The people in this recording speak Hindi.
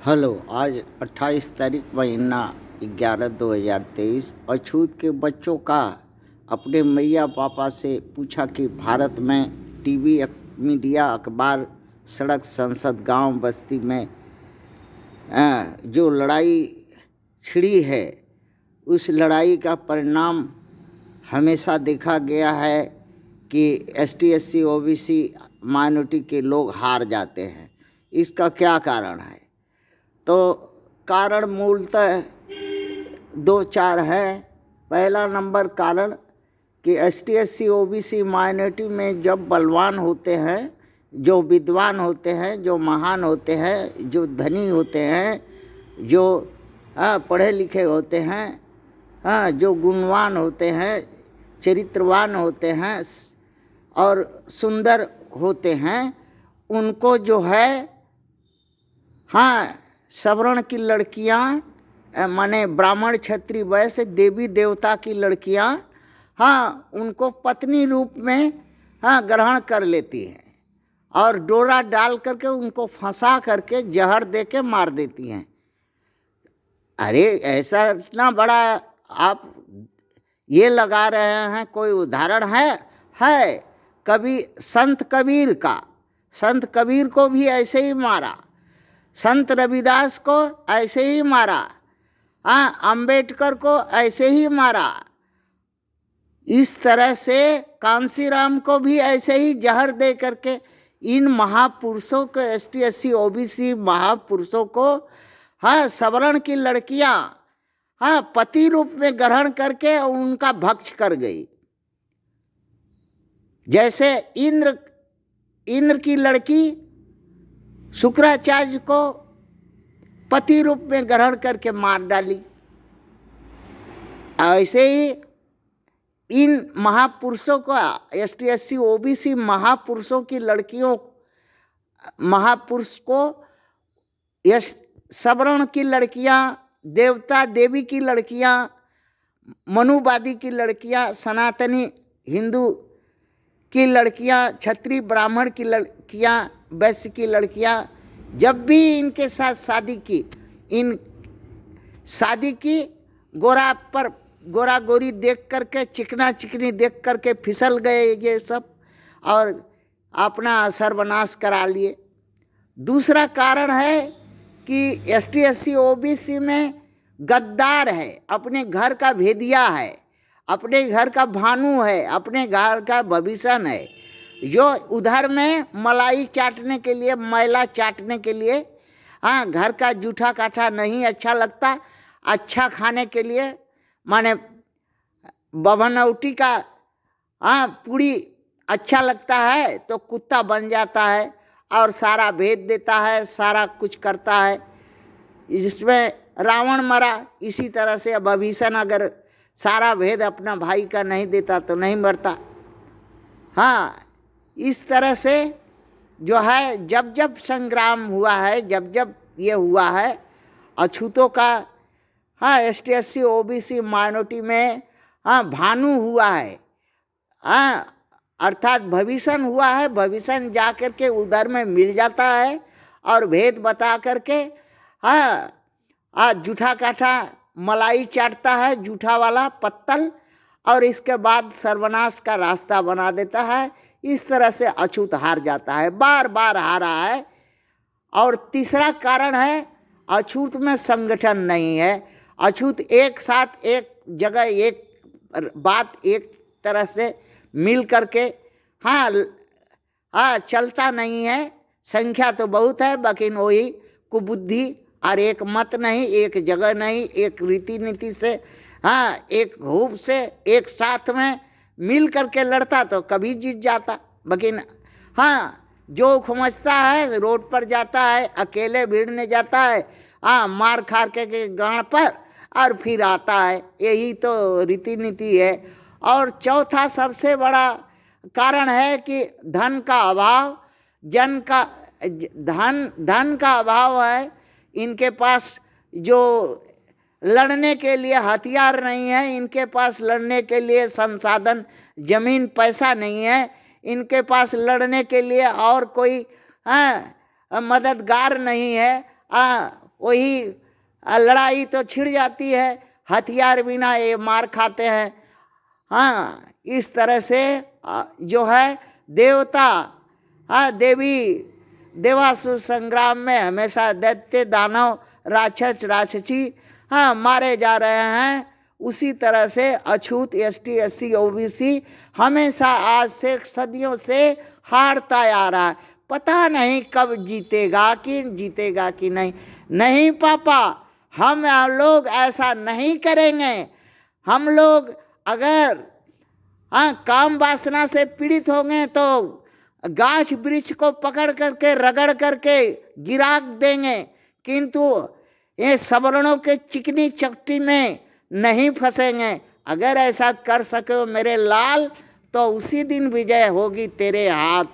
हेलो, आज 28 तारीख महीना 11/2023। अछूत के बच्चों का अपने मैया पापा से पूछा कि भारत में टीवी, मीडिया, अखबार, सड़क, संसद, गांव, बस्ती में जो लड़ाई छिड़ी है, उस लड़ाई का परिणाम हमेशा देखा गया है कि ST SC OBC माइनॉरिटी के लोग हार जाते हैं। इसका क्या कारण है? तो कारण मूलतः 2-4 है। पहला नंबर कारण कि ST SC OBC माइनॉरिटी में जब बलवान होते हैं, जो विद्वान होते हैं, जो महान होते हैं, जो धनी होते हैं, जो पढ़े लिखे होते हैं, जो गुणवान होते हैं, चरित्रवान होते हैं और सुंदर होते हैं, उनको जो है सवर्ण की लड़कियां, माने ब्राह्मण, क्षत्रिय, वैश्य, देवी देवता की लड़कियां उनको पत्नी रूप में ग्रहण कर लेती हैं और डोरा डाल करके उनको फंसा करके जहर दे के मार देती हैं। अरे ऐसा इतना बड़ा आप ये लगा रहे हैं, कोई उदाहरण है कभी संत कबीर को भी ऐसे ही मारा, संत रविदास को ऐसे ही मारा, अंबेडकर को ऐसे ही मारा। इस तरह से कांसीराम को भी ऐसे ही जहर दे करके इन महापुरुषों को, ST SC OBC महापुरुषों को सवर्ण की लड़कियां पति रूप में ग्रहण करके उनका भक्ष कर गई। जैसे इंद्र की लड़की शुक्राचार्य को पति रूप में ग्रहण करके मार डाली। ऐसे ही इन महापुरुषों को, ST SC OBC महापुरुषों की लड़कियों, महापुरुष को सवर्ण की लड़कियां, देवता देवी की लड़कियां, मनुवादी की लड़कियां, सनातनी हिंदू की लड़कियां, क्षत्रिय ब्राह्मण की लड़कियां, वैश्य की लड़कियां, जब भी इनके साथ शादी की गोरा गोरी देख करके, चिकना चिकनी देख करके फिसल गए ये सब और अपना सर्वनाश करा लिए। दूसरा कारण है कि ST SC OBC में गद्दार है, अपने घर का भेदिया है, अपने घर का भानु है, अपने घर का भविष्य है, जो उधर में मलाई चाटने के लिए, मैला चाटने के लिए, घर का जूठा काठा नहीं अच्छा लगता, अच्छा खाने के लिए माने बभनौटी का पूरी अच्छा लगता है तो कुत्ता बन जाता है और सारा भेद देता है, सारा कुछ करता है। जिसमें रावण मरा, इसी तरह से विभीषण अगर सारा भेद अपना भाई का नहीं देता तो नहीं मरता। इस तरह से जो है जब जब संग्राम हुआ है, जब जब ये हुआ है, अछूतों का ST SC OBC माइनॉरिटी में भानु हुआ है, अर्थात भविष्य हुआ है। भविष्य जा कर के उधर में मिल जाता है और भेद बता करके जूठा काठा मलाई चाटता है, जूठा वाला पत्तल, और इसके बाद सर्वनाश का रास्ता बना देता है। इस तरह से अछूत हार जाता है, बार बार हारा है। और तीसरा कारण है, अछूत में संगठन नहीं है। अछूत एक साथ एक जगह एक बात एक तरह से मिल करके चलता नहीं है। संख्या तो बहुत है, लेकिन वही कुबुद्धि और एक मत नहीं, एक जगह नहीं, एक रीति नीति से, एक हुब से एक साथ में मिल करके लड़ता तो कभी जीत जाता। लेकिन जो समझता है रोड पर जाता है, अकेले भिड़ने जाता है, मार खार के गांड पर और फिर आता है। यही तो रीति नीति है। और चौथा सबसे बड़ा कारण है कि धन का अभाव, धन का अभाव है। इनके पास जो लड़ने के लिए हथियार नहीं है, इनके पास लड़ने के लिए संसाधन, जमीन, पैसा नहीं है, इनके पास लड़ने के लिए और कोई मददगार नहीं है। वही लड़ाई तो छिड़ जाती है, हथियार बिना ये मार खाते हैं। हाँ, इस तरह से जो है देवता, हाँ, देवासुर संग्राम में हमेशा दैत्य दानव राक्षस राक्षसी हाँ मारे जा रहे हैं। उसी तरह से अछूत एसटी एससी ओबीसी हमेशा आज से सदियों से हारता आ रहा है। पता नहीं कब जीतेगा कि नहीं। नहीं पापा, हम लोग ऐसा नहीं करेंगे। हम लोग अगर काम वासना से पीड़ित होंगे तो गाछ वृक्ष को पकड़ करके रगड़ करके गिरा देंगे, किंतु ये सवर्णों के चिकनी चकटी में नहीं फंसेंगे। अगर ऐसा कर सके मेरे लाल, तो उसी दिन विजय होगी तेरे हाथ।